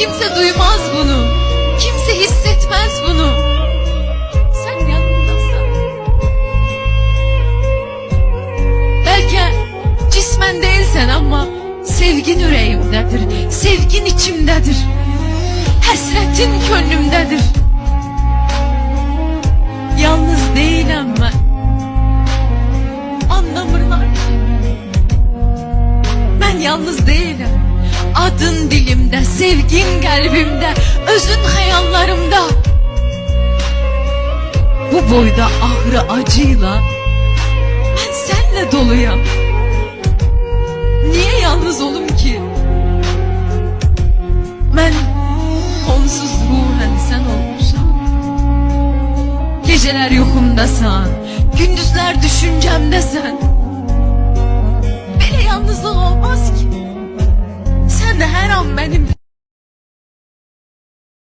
Kimse duymaz bunu. Kimse hissetmez bunu. Sen yanımdasan. Belki cismen değilsen ama sevgin yüreğimdedir. Sevgin içimdedir. Həsrətin könlümdedir. Yalnız değilim ben. Anlamırlar ki. Ben yalnız değilim. Adın dilimde, sevgin kalbimde, özün hayallarımda. Bu boyda ahırı acıyla ben senle doluyam. Niye yalnız olum ki? Ben onsuz ruhen sen olmuşam. Geceler yuxumdasan, gündüzler düşüncemdesən. Böyle yalnızlık olmaz ki. Sen de her an benim